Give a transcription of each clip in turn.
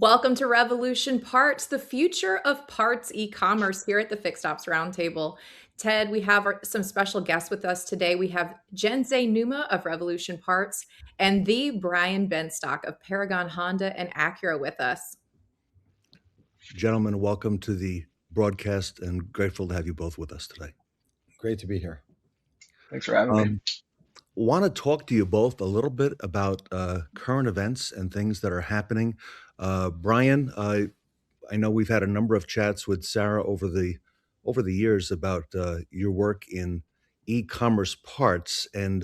Welcome to Revolution Parts, the future of parts e-commerce here at the Fixed Ops Roundtable. Ted, we have some special guests with us today. We have Jensei Numa of Revolution Parts and the Brian Benstock of Paragon Honda and Acura with us. Gentlemen, welcome to the broadcast and grateful to have you both with us today. Great to be here. Thanks for having me. Want to talk to you both a little bit about current events and things that are happening. Brian, I know we've had a number of chats with Sarah over the years about your work in e-commerce parts, and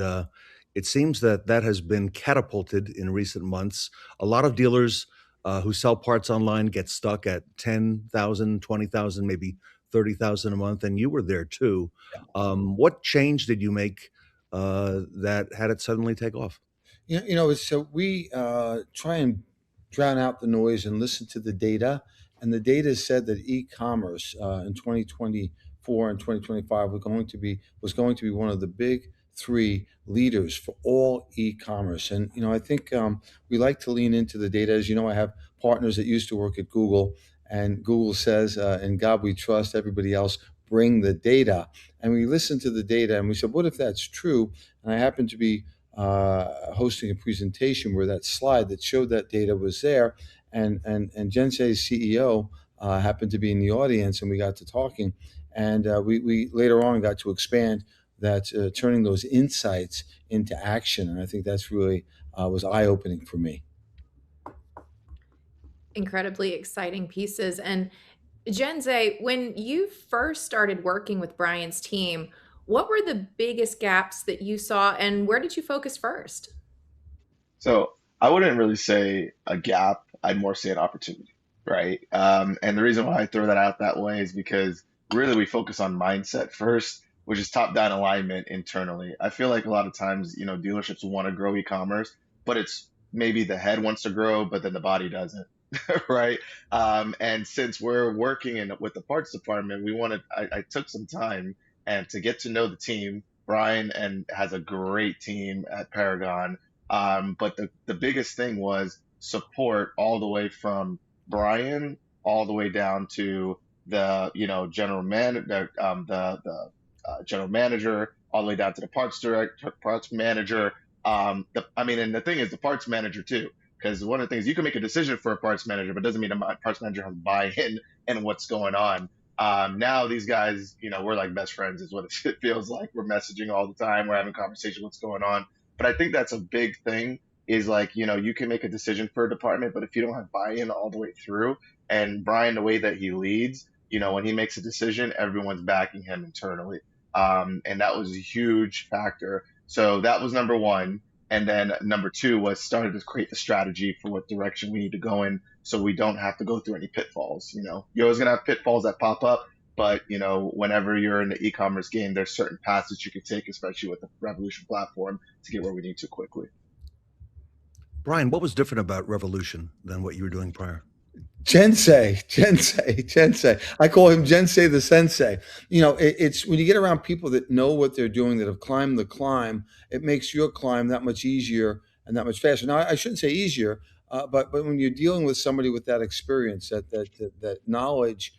it seems that has been catapulted in recent months. A lot of dealers who sell parts online get stuck at 10,000, 20,000, maybe 30,000 a month, and you were there too. What change did you make that had it suddenly take off? So we try and drown out the noise and listen to the data. And the data said that e-commerce in 2024 and 2025 was going to be one of the big three leaders for all e-commerce. And I think we like to lean into the data. As you know, I have partners that used to work at Google, and Google says, "In God we trust." Everybody else bring the data. And we listened to the data, and we said, "What if that's true?" And I happened to be hosting a presentation where that slide that showed that data was there, and Jensei's CEO happened to be in the audience, and we got to talking, and we later on got to expand that, turning those insights into action, and I think that's really was eye-opening for me. Incredibly exciting pieces. And Jensei, when you first started working with Brian's team, what were the biggest gaps that you saw and where did you focus first? So I wouldn't really say a gap. I'd more say an opportunity, right? And the reason why I throw that out that way is because really we focus on mindset first, which is top-down alignment internally. I feel like a lot of times, dealerships want to grow e-commerce, but it's maybe the head wants to grow, but then the body doesn't, right? And since we're working with the parts department, I took some time and to get to know the team. Brian has a great team at Paragon. But the biggest thing was support all the way from Brian all the way down to the general general manager, all the way down to the parts manager. And the thing is the parts manager too, because one of the things you can make a decision for a parts manager, but it doesn't mean a parts manager has buy-in and what's going on. Now these guys, we're like best friends is what it feels like. We're messaging all the time. We're having conversation, what's going on. But I think that's a big thing is like, you can make a decision for a department, but if you don't have buy-in all the way through, and Brian, the way that he leads, when he makes a decision, everyone's backing him internally. And that was a huge factor. So that was number one. And then number two was started to create the strategy for what direction we need to go in so we don't have to go through any pitfalls. You're always going to have pitfalls that pop up, but whenever you're in the e-commerce game, there's certain paths that you could take, especially with the Revolution platform, to get where we need to quickly. Brian, what was different about Revolution than what you were doing prior? Jensei. I call him Jensei the sensei. It's when you get around people that know what they're doing, that have climbed the climb, it makes your climb that much easier and that much faster. Now, I shouldn't say easier, but when you're dealing with somebody with that experience, that knowledge,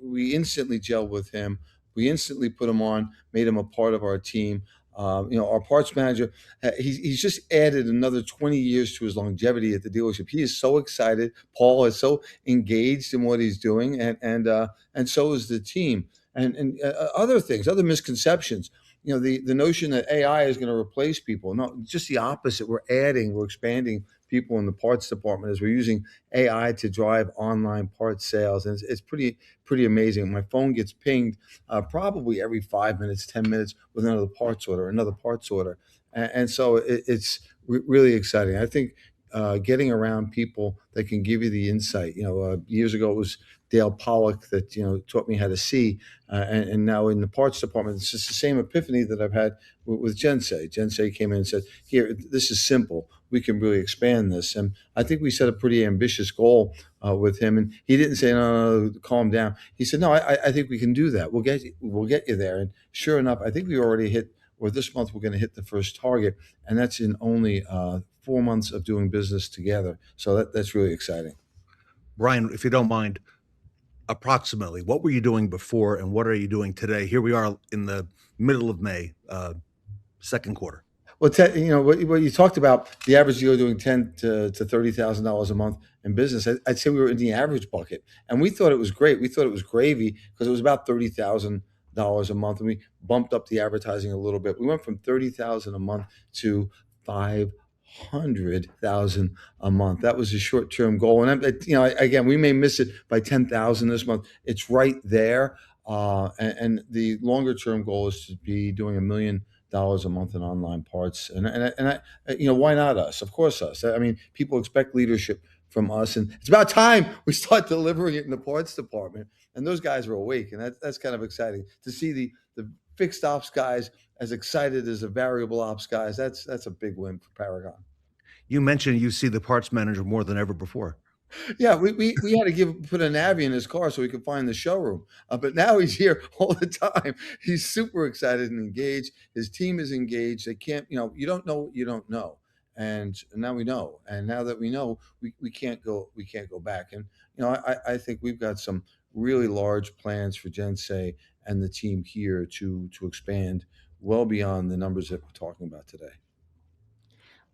we instantly gel with him. We instantly put him on, made him a part of our team. Our parts manager, he's just added another 20 years to his longevity at the dealership. He is so excited. Paul is so engaged in what he's doing, and so is the team. And other things, other misconceptions. The notion that AI is going to replace people. No, just the opposite. We're expanding people in the parts department as we're using AI to drive online parts sales. And it's pretty amazing. My phone gets pinged probably every 5 minutes, 10 minutes with another parts order. And so it's really exciting. I think getting around people that can give you the insight. Years ago it was Dale Pollock that taught me how to see, and now in the parts department, it's just the same epiphany that I've had with Jensei. Jensei came in and said, "Here, this is simple. We can really expand this." And I think we set a pretty ambitious goal with him, and he didn't say, "No, calm down." He said, "No, I think we can do that. We'll get you there." And sure enough, I think we already hit, or this month we're going to hit the first target, and that's in only 4 months of doing business together. So that's really exciting. Brian, if you don't mind, approximately, what were you doing before and what are you doing today? Here we are in the middle of May, second quarter. Well, what you talked about, the average dealer doing to $30,000 a month in business. I'd say we were in the average bucket, and we thought it was great. We thought it was gravy because it was about $30,000 a month, and we bumped up the advertising a little bit. We went from 30,000 a month to 500,000 a month. That was a short-term goal, and again, we may miss it by 10,000 this month. It's right there, and the longer-term goal is to be doing $1 million a month in online parts. Why not us? Of course, us. I mean, people expect leadership from us, and it's about time we start delivering it in the parts department. And those guys are awake, and that's kind of exciting to see the fixed ops guys as excited as the variable ops guys. That's a big win for Paragon. You mentioned you see the parts manager more than ever before. Yeah, we had to put a Navi in his car so he could find the showroom. But now he's here all the time. He's super excited and engaged. His team is engaged. They can't, you don't know what you don't know. And now we know. And now that we know, we can't go back. And I think we've got some really large plans for Jensei and the team here to expand well beyond the numbers that we're talking about today.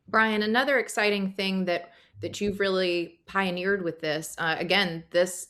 Brian, another exciting thing that you've really pioneered with this, again, this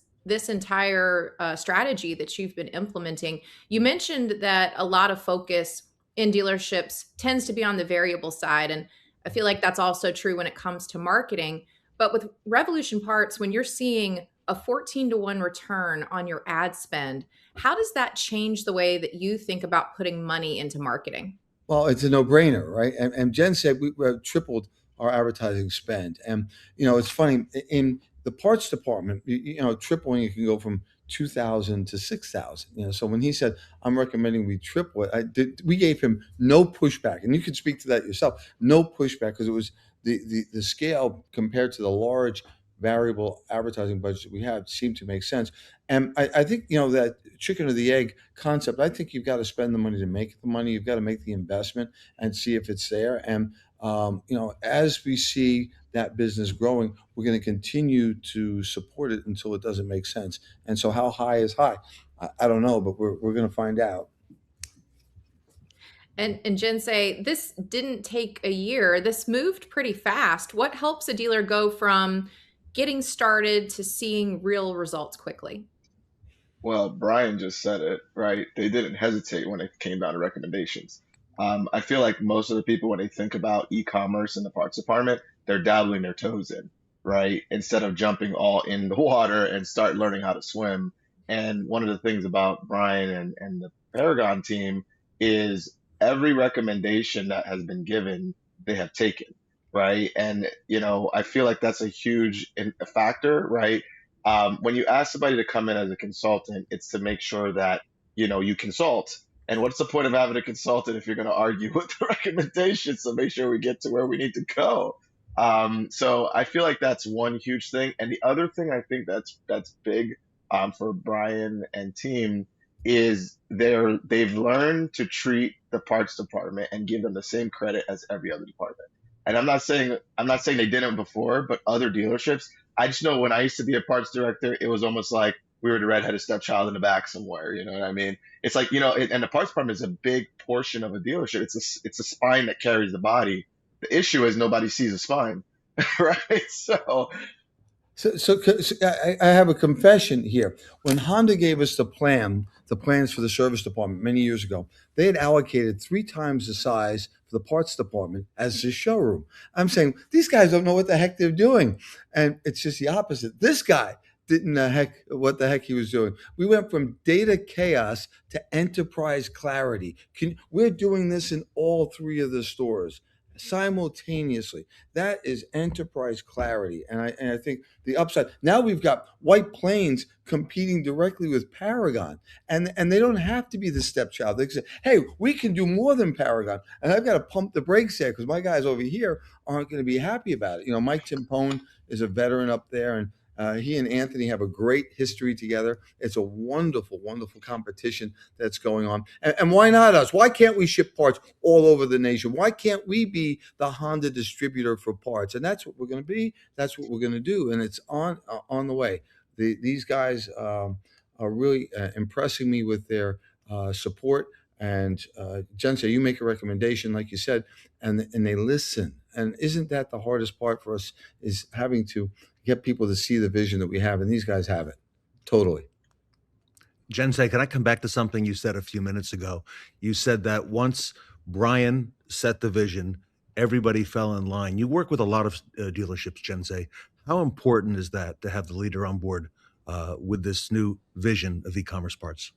entire strategy that you've been implementing. You mentioned that a lot of focus in dealerships tends to be on the variable side, and I feel like that's also true when it comes to marketing. But with Revolution Parts, when you're seeing a 14-to-1 return on your ad spend, how does that change the way that you think about putting money into marketing? Well, it's a no-brainer, right? And Jen said we tripled our advertising spend. And it's funny, in the parts department, tripling, you can go from 2,000 to 6,000. So when he said, I'm recommending we triple it, we gave him no pushback. And you could speak to that yourself. No pushback, because it was the scale compared to the large variable advertising budget we have seemed to make sense. And I think, that chicken or the egg concept, I think you've got to spend the money to make the money. You've got to make the investment and see if it's there. And, as we see that business growing, we're going to continue to support it until it doesn't make sense. And so how high is high? I don't know, but we're going to find out. And Jen say, this didn't take a year. This moved pretty fast. What helps a dealer go from getting started to seeing real results quickly? Well, Brian just said it, right? They didn't hesitate when it came down to recommendations. I feel like most of the people, when they think about e-commerce in the parts department, they're dabbling their toes in, right? Instead of jumping all in the water and start learning how to swim. And one of the things about Brian and the Paragon team is every recommendation that has been given, they have taken, right? And, I feel like that's a huge factor, right? When you ask somebody to come in as a consultant, it's to make sure that, you consult. And what's the point of having a consultant if you're going to argue with the recommendations? So make sure we get to where we need to go. So I feel like that's one huge thing. And the other thing I think that's big for Brian and team is they've learned to treat the parts department and give them the same credit as every other department. And I'm not saying they didn't before, but other dealerships, I just know when I used to be a parts director, it was almost like we were the redheaded stepchild in the back somewhere. You know what I mean? It's like, and the parts department is a big portion of a dealership. It's a spine that carries the body. The issue is nobody sees a spine, right? So I have a confession here. When Honda gave us the plans for the service department many years ago, they had allocated 3 times the size for the parts department as the showroom. I'm saying, these guys don't know what the heck they're doing. And it's just the opposite. This guy didn't know what the heck he was doing. We went from data chaos to enterprise clarity. We're doing this in all 3 of the stores simultaneously. That is enterprise clarity. And I think the upside, now we've got White Plains competing directly with Paragon, and they don't have to be the stepchild. They can say, hey, we can do more than Paragon. And I've got to pump the brakes there because my guys over here aren't going to be happy about it. Mike Timpone is a veteran up there, He and Anthony have a great history together. It's a wonderful, wonderful competition that's going on. And why not us? Why can't we ship parts all over the nation? Why can't we be the Honda distributor for parts? And that's what we're going to be. That's what we're going to do. And it's on the way. These guys are really impressing me with their support. And Jensen, you make a recommendation, like you said, and they listen. And isn't that the hardest part for us, is having to get people to see the vision that we have, and these guys have it totally. Jensei, can I come back to something you said a few minutes ago? You said that once Brian set the vision, everybody fell in line. You work with a lot of dealerships, Jensei. How important is that to have the leader on board with this new vision of e-commerce parts?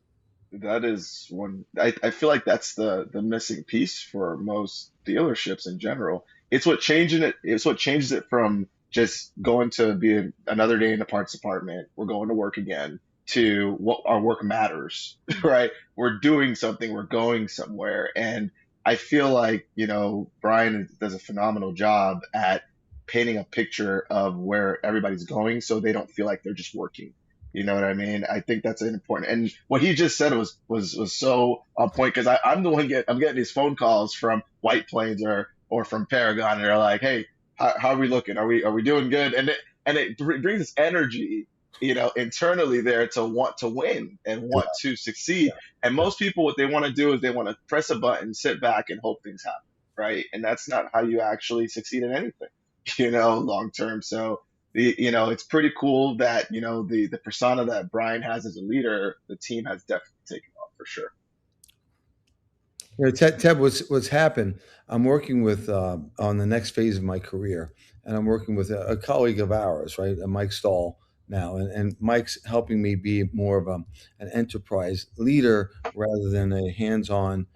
That is one. I feel like that's the missing piece for most dealerships in general. It's what changes it from just going to be another day in the parts department. We're going to work again, to what our work matters, right? We're doing something. We're going somewhere, and I feel like Brian does a phenomenal job at painting a picture of where everybody's going, so they don't feel like they're just working. You know what I mean? I think that's an important. And what he just said was so on point, because I'm the one I'm getting these phone calls from White Plains or from Paragon, and they're like, "Hey, how are we looking? Are we doing good?" And it brings this energy, internally there, to want to win and want to succeed. And most people, what they want to do is they want to press a button, sit back, and hope things happen, right? And that's not how you actually succeed in anything, long term. So it's pretty cool that the persona that Brian has as a leader, the team has definitely taken off for sure. Ted, what's happened? I'm working with on the next phase of my career, and I'm working with a colleague of ours, right, Mike Stahl now, and Mike's helping me be more of an enterprise leader rather than a hands-on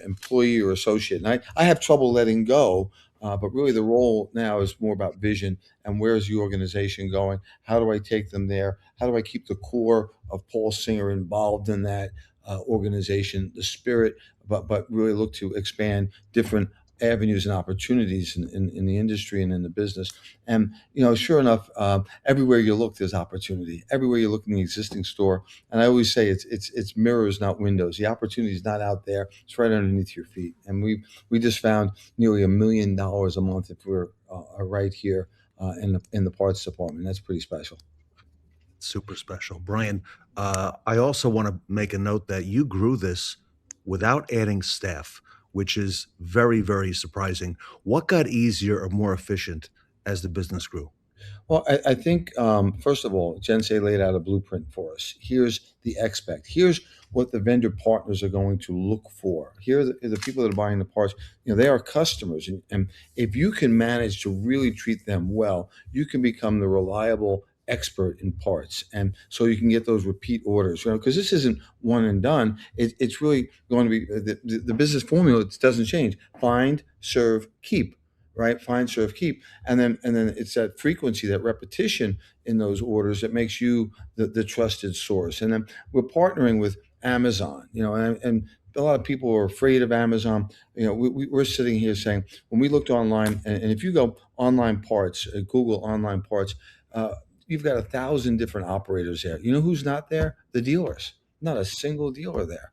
employee or associate. And I have trouble letting go, but really the role now is more about vision and where's the organization going? How do I take them there? How do I keep the core of Paul Singer involved in that organization, the spirit, but really look to expand different avenues and opportunities in the industry and in the business. And sure enough, everywhere you look, there's opportunity. Everywhere you look in the existing store, and I always say it's mirrors, not windows. The opportunity is not out there; it's right underneath your feet. And we just found nearly $1 million a month if we're right here in the parts department. That's pretty special. Super special. Brian, I also want to make a note that you grew this without adding staff, which is very, very surprising. What got easier or more efficient as the business grew? Well, I think, first of all, Jensei laid out a blueprint for us. Here's the expect. Here's what the vendor partners are going to look for. Here are the people that are buying the parts. They are customers. And if you can manage to really treat them well, you can become the reliable expert in parts. And so you can get those repeat orders, because this isn't one and done. It's really going to be the business formula. It doesn't change. Find, serve, keep. Right? Find, serve, keep. And then it's that frequency, that repetition in those orders that makes you the trusted source. And then we're partnering with Amazon, and a lot of people are afraid of Amazon. We're sitting here saying, when we looked online, and if you go online parts, Google online parts, you've got 1,000 different operators there. You know who's not there? The dealers. Not a single dealer there.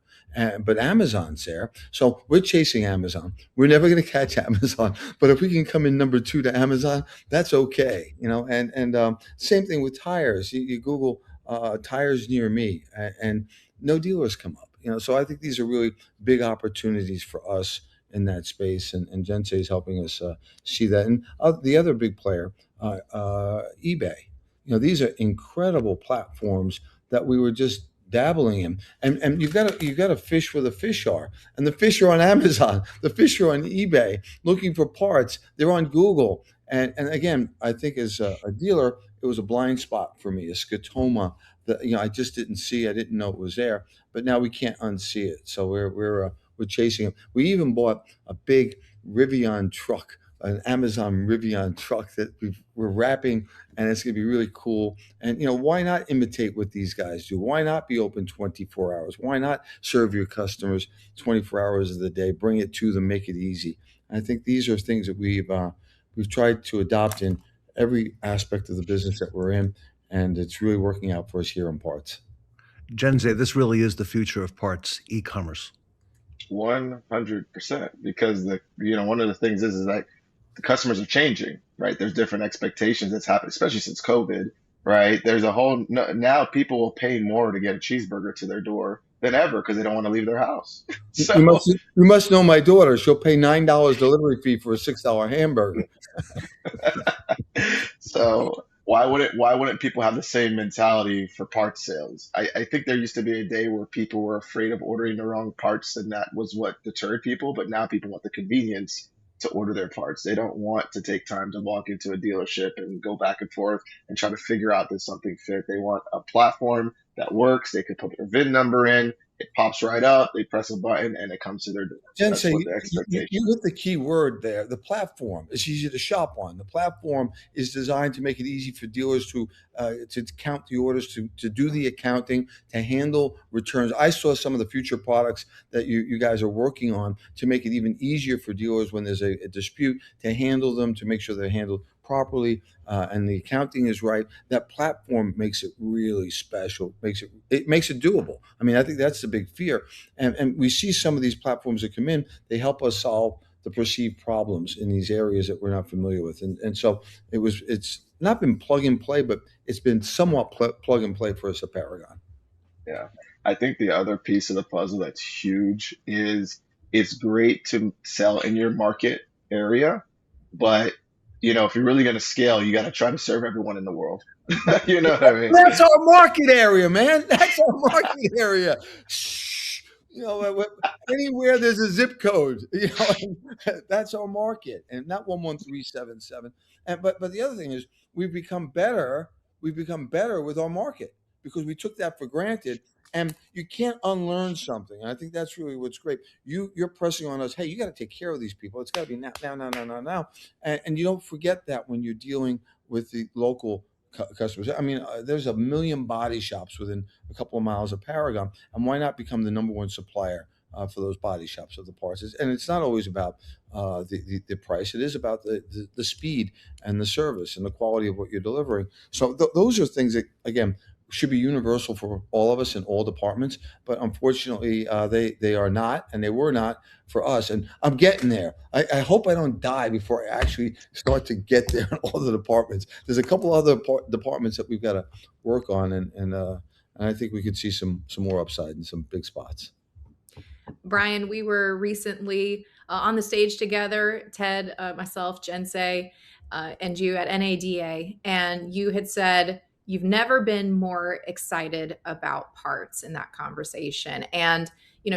But Amazon's there. So we're chasing Amazon. We're never going to catch Amazon. But if we can come in number 2 to Amazon, that's okay. And same thing with tires. You Google tires near me, and no dealers come up. So I think these are really big opportunities for us in that space. And Jensei is helping us see that. And the other big player, eBay. These are incredible platforms that we were just dabbling in, and you've got to fish where the fish are, and the fish are on Amazon, the fish are on eBay looking for parts. They're on Google, and again, I think as a dealer, it was a blind spot for me, a scotoma that I just didn't see. I didn't know it was there, but now we can't unsee it. So we're chasing it. We even bought a big Rivian truck, an Amazon Rivian truck that we're wrapping, and it's going to be really cool. And why not imitate what these guys do? Why not be open 24 hours? Why not serve your customers 24 hours of the day? Bring it to them, make it easy. I think these are things that we've tried to adopt in every aspect of the business that we're in, and it's really working out for us here in parts. Genze, this really is the future of parts e-commerce. 100%, because one of the things is that the customers are changing, right? There's different expectations that's happened, especially since COVID, right? There's a whole now people will pay more to get a cheeseburger to their door than ever because they don't want to leave their house. You So must you must know my daughter. She'll pay $9 delivery fee for a $6 hamburger. so why wouldn't people have the same mentality for parts sales? I think there used to be a day where people were afraid of ordering the wrong parts, and that was what deterred people. But now people want the convenience to order their parts. They don't want to take time to walk into a dealership and go back and forth and try to figure out does something fit. They want a platform that works. They can put their VIN number in. It pops right up. They press a button and it comes to their door. That's Sensei, what the you expectation. hit the key word there. The platform is easy to shop on. The platform is designed to make it easy for dealers to count the orders, to do the accounting, to handle returns. I saw some of the future products that you guys are working on to make it even easier for dealers when there's a dispute to handle them, to make sure they're handled properly, and the accounting is right. That platform makes it really special. It makes it doable. I mean, I think that's the big fear, and we see some of these platforms that come in. They help us solve the perceived problems in these areas that we're not familiar with, and so it's not been plug and play, but it's been somewhat plug and play for us at Paragon. Yeah. I think the other piece of the puzzle that's huge is it's great to sell in your market area, but if you're really going to scale, you got to try to serve everyone in the world. You know what I mean? That's our market area, man. That's our market area. Shh. Anywhere there's a zip code, that's our market, and not 11377. But the other thing is we've become better. We've become better with our market because we took that for granted, and you can't unlearn something. And I think that's really what's great. You're pressing on us. Hey, you got to take care of these people. It's got to be now, now, now, now, now, now, and you don't forget that when you're dealing with the local customers. I mean, there's a million body shops within a couple of miles of Paragon, and why not become the number one supplier for those body shops of the parts? And it's not always about the price. It is about the speed and the service and the quality of what you're delivering. So those are things that, again, should be universal for all of us in all departments, but unfortunately, they are not, and they were not for us. And I'm getting there. I hope I don't die before I actually start to get there in all the departments. There's a couple other departments that we've got to work on, and I think we could see some more upside in some big spots. Brian, we were recently on the stage together, Ted, myself, Jensei, and you at NADA, and you had said you've never been more excited about parts in that conversation. And,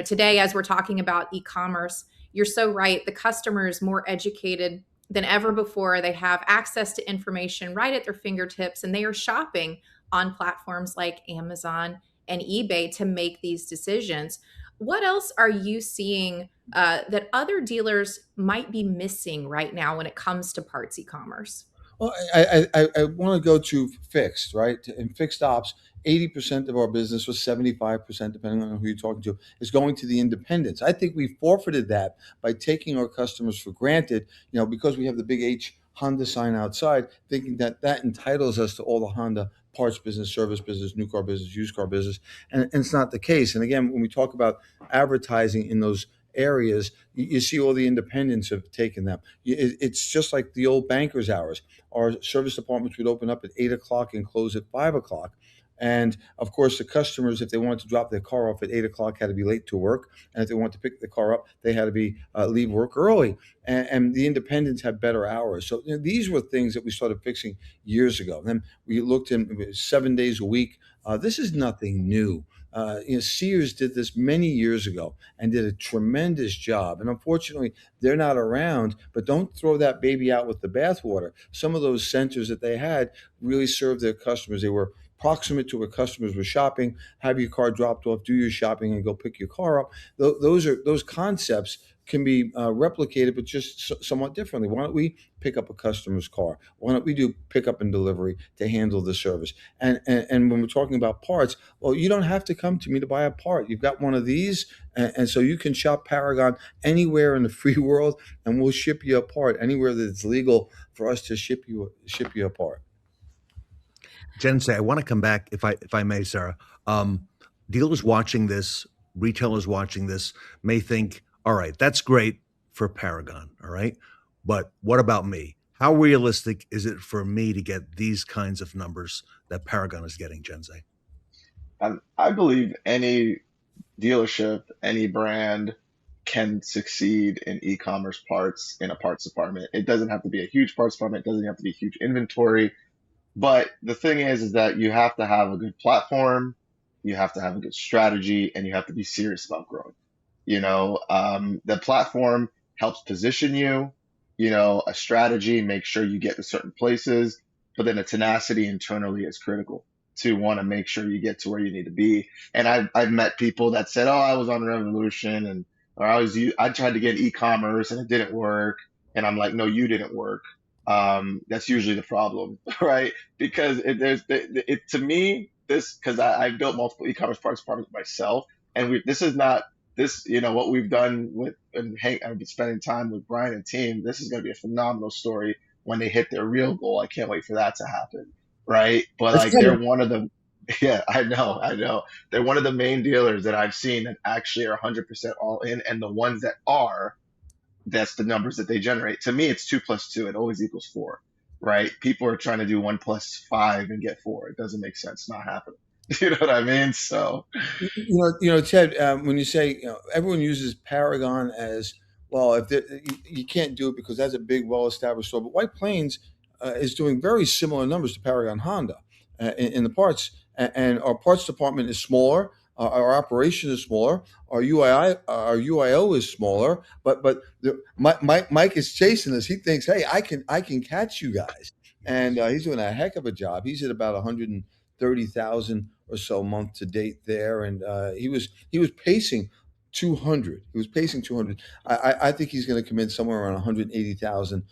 today, as we're talking about e-commerce, you're so right. The customer is more educated than ever before. They have access to information right at their fingertips, and they are shopping on platforms like Amazon and eBay to make these decisions. What else are you seeing that other dealers might be missing right now when it comes to parts e-commerce? Well, I want to go to fixed, right? In fixed ops, 80% of our business, was 75%, depending on who you're talking to, is going to the independents. I think we forfeited that by taking our customers for granted, because we have the big H Honda sign outside, thinking that entitles us to all the Honda parts business, service business, new car business, used car business. And it's not the case. And again, when we talk about advertising in those areas, you see all the independents have taken them. It's just like the old banker's hours. Our service departments would open up at 8 o'clock and close at 5 o'clock. And of course, the customers, if they wanted to drop their car off at 8 o'clock, had to be late to work. And if they wanted to pick the car up, they had to be leave work early. And the independents had better hours. So these were things that we started fixing years ago. Then we looked in 7 days a week. This is nothing new. Sears did this many years ago and did a tremendous job. And unfortunately, they're not around, but don't throw that baby out with the bathwater. Some of those centers that they had really served their customers. They were proximate to where customers were shopping, have your car dropped off, do your shopping, and go pick your car up. Those concepts can be replicated, but just somewhat differently. Why don't we pick up a customer's car? Why don't we do pickup and delivery to handle the service? And when we're talking about parts, well, you don't have to come to me to buy a part. You've got one of these, and so you can shop Paragon anywhere in the free world, and we'll ship you a part anywhere that it's legal for us to ship you a part. Jensei, I want to come back, if I may, Sarah. Dealers watching this, retailers watching this may think, all right, that's great for Paragon, all right, but what about me? How realistic is it for me to get these kinds of numbers that Paragon is getting, Jensei? I believe any dealership, any brand can succeed in e-commerce parts in a parts department. It doesn't have to be a huge parts department. It doesn't have to be huge inventory. But the thing is that you have to have a good platform, you have to have a good strategy, and you have to be serious about growing. The platform helps position you, a strategy, make sure you get to certain places, but then the tenacity internally is critical to want to make sure you get to where you need to be. And I've met people that said, "Oh, I was on Revolution, and or I tried to get e-commerce and it didn't work." And I'm like, "No, you didn't work." That's usually the problem, right? Because to me, this, because I've built multiple e-commerce parts departments myself, and this is not this, what we've done with, and I've been spending time with Brian and team. This is going to be a phenomenal story when they hit their real goal. I can't wait for that to happen, right? But That's like, kind they're of one of the, yeah, I know. They're one of the main dealers that I've seen that actually are 100% all in, and the ones that are, that's the numbers that they generate. To me, it's 2 plus 2. It always equals 4, right? People are trying to do 1 plus 5 and get 4. It doesn't make sense. It's not happening. You know what I mean? So, Ted, when you say, everyone uses Paragon as well, if you can't do it because that's a big, well-established store. But White Plains is doing very similar numbers to Paragon Honda in the parts, and our parts department is smaller. Our operation is smaller. Our UIO is smaller. But Mike is chasing us. He thinks, hey, I can catch you guys, and he's doing a heck of a job. He's at about 130,000 or so month to date there, and he was pacing 200. He was pacing 200. I think he's going to come in somewhere around 180,000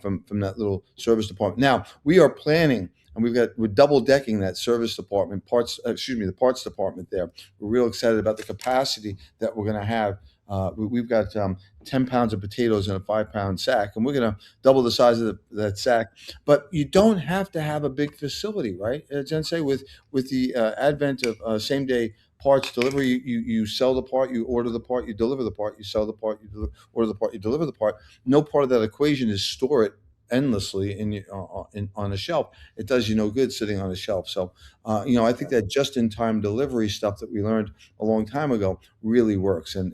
from that little service department. Now we are planning, and we're double decking that service department the parts department there. We're real excited about the capacity that we're going to have. We've got 10 pounds of potatoes in a 5-pound sack, and we're going to double the size of that sack. But you don't have to have a big facility, right, Jensei? With the advent of same day parts delivery, you sell the part, you order the part, you deliver the part, you sell the part, order the part, you deliver the part. No part of that equation is store it endlessly on a shelf. It does you no good sitting on a shelf. So, I think that just-in-time delivery stuff that we learned a long time ago really works. And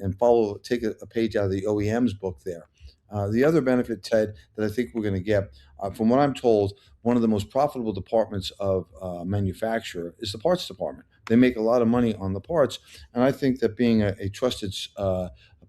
take a page out of the OEM's book there. The other benefit, Ted, that I think we're going to get, from what I'm told, one of the most profitable departments of manufacturer is the parts department. They make a lot of money on the parts, and I think that being a trusted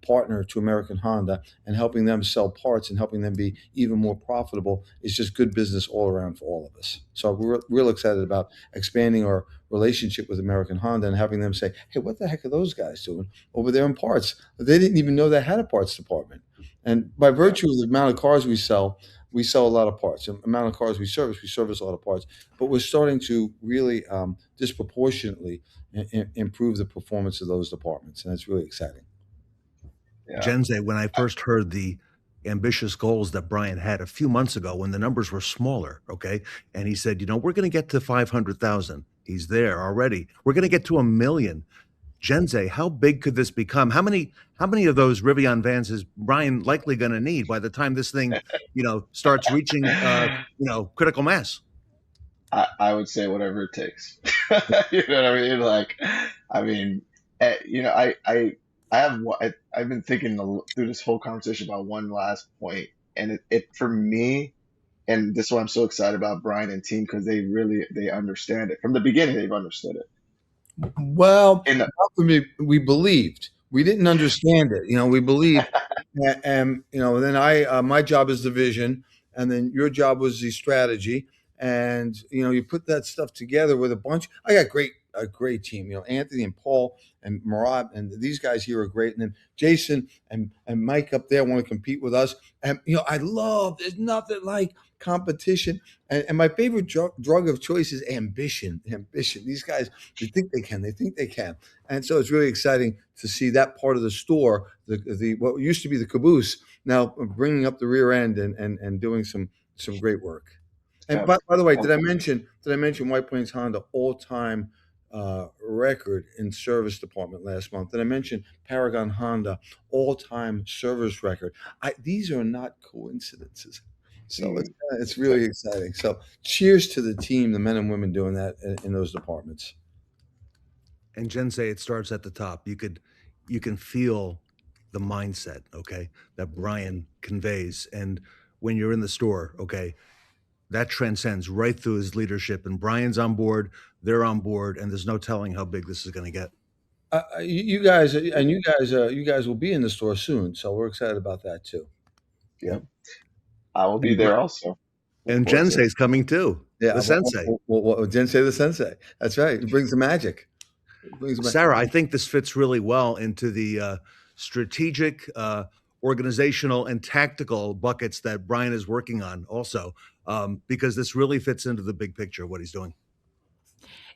partner to American Honda and helping them sell parts and helping them be even more profitable is just good business all around for all of us. So we're real excited about expanding our relationship with American Honda and having them say, hey, what the heck are those guys doing over there in parts? They didn't even know they had a parts department. And by virtue of the amount of cars we sell a lot of parts. The amount of cars we service a lot of parts. But we're starting to really disproportionately improve the performance of those departments, and it's really exciting. yeah. Jensei, when I first heard the ambitious goals that Brian had a few months ago when the numbers were smaller, okay, and he said, we're going to get to 500,000. He's there already. We're going to get to 1 million. Jensei, how big could this become? How many of those Rivian vans is Brian likely going to need by the time this thing, starts reaching, critical mass? I would say whatever it takes. You know what I mean? Like, I mean, I've been thinking through this whole conversation about one last point, and it for me, and this is why I'm so excited about Brian and team, because they understand it from the beginning. They've understood it. Well, we believed. We didn't understand it. We believed, and then my job is the vision, and then your job was the strategy, and you put that stuff together with a bunch. I got a great team. Anthony and Paul and Marat and these guys here are great. And then Jason and Mike up there want to compete with us. And I love. There's nothing like competition. And my favorite drug of choice is ambition. Ambition. These guys, they think they can. They think they can. And so it's really exciting to see that part of the store, the what used to be the caboose, now bringing up the rear end and doing some great work. And by the way, did I mention White Plains Honda all-time record in service department last month? Did I mention Paragon Honda all-time service record? These are not coincidences. So it's really exciting. So cheers to the team, the men and women doing that in those departments. And Jensei, it starts at the top. You can feel the mindset, okay, that Brian conveys. And when you're in the store, okay, that transcends right through his leadership. And Brian's on board, they're on board, and there's no telling how big this is going to get. You guys will be in the store soon, so we're excited about that too. Yeah, I will be there also. And Jensei's coming too. Yeah, the sensei. Jensei the sensei. That's right. It brings the magic. Sarah, I think this fits really well into the strategic, organizational, and tactical buckets that Brian is working on also, because this really fits into the big picture of what he's doing.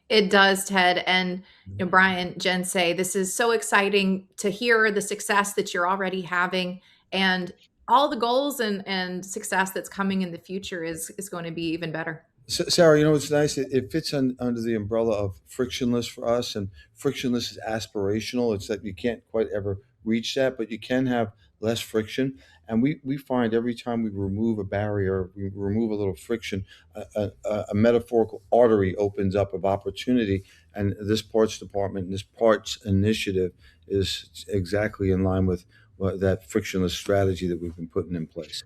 It does, Ted. And Brian, Jensei, this is so exciting to hear the success that you're already having, and all the goals and success that's coming in the future is going to be even better. So, Sarah, it's nice. It fits under the umbrella of frictionless for us, and frictionless is aspirational. It's that you can't quite ever reach that, but you can have less friction. And we find every time we remove a barrier, we remove a little friction, a metaphorical artery opens up of opportunity. And this parts department, and this parts initiative is exactly in line with that frictionless strategy that we've been putting in place.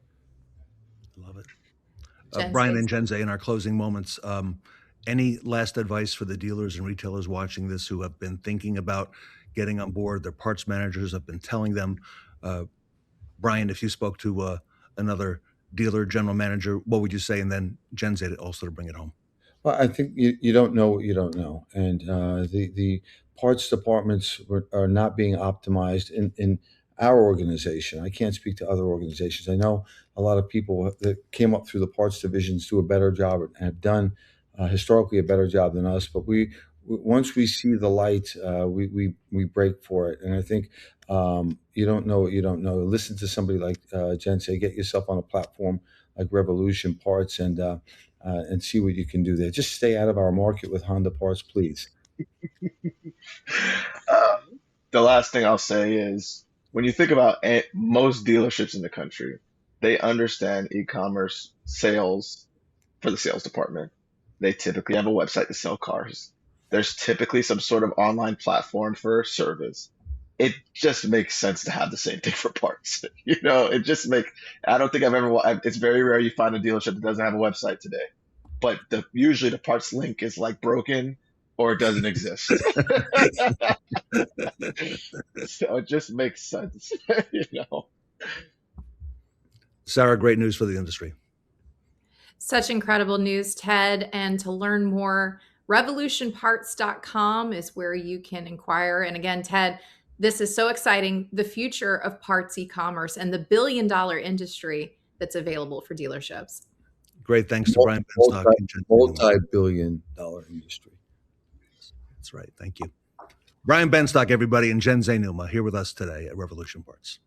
Love it. Brian and Jensei, in our closing moments, any last advice for the dealers and retailers watching this who have been thinking about getting on board? Their parts managers have been telling them. Brian, if you spoke to another dealer, general manager, what would you say? And then Jensei also to bring it home. Well, I think you don't know what you don't know. And the parts departments are not being optimized in our organization. I can't speak to other organizations. I know a lot of people that came up through the parts divisions do a better job and have done historically a better job than us. But once we see the light, we break for it. And I think you don't know what you don't know. Listen to somebody like Jensei. Get yourself on a platform like Revolution Parts and see what you can do there. Just stay out of our market with Honda Parts, please. The last thing I'll say is, when you think about most dealerships in the country, they understand e-commerce sales for the sales department. They typically have a website to sell cars. There's typically some sort of online platform for service. It just makes sense to have the same thing for parts. It just makes, I don't think it's very rare you find a dealership that doesn't have a website today. But usually the parts link is like broken or it doesn't exist. So it just makes sense, Sarah, great news for the industry. Such incredible news, Ted. And to learn more, revolutionparts.com is where you can inquire. And again, Ted, this is so exciting. The future of parts e-commerce and the billion-dollar industry that's available for dealerships. Great. Thanks to Brian Benstock. Multi-billion-dollar industry. That's right. Thank you. Brian Benstock, everybody, and Jensei Numa here with us today at Revolution Parts.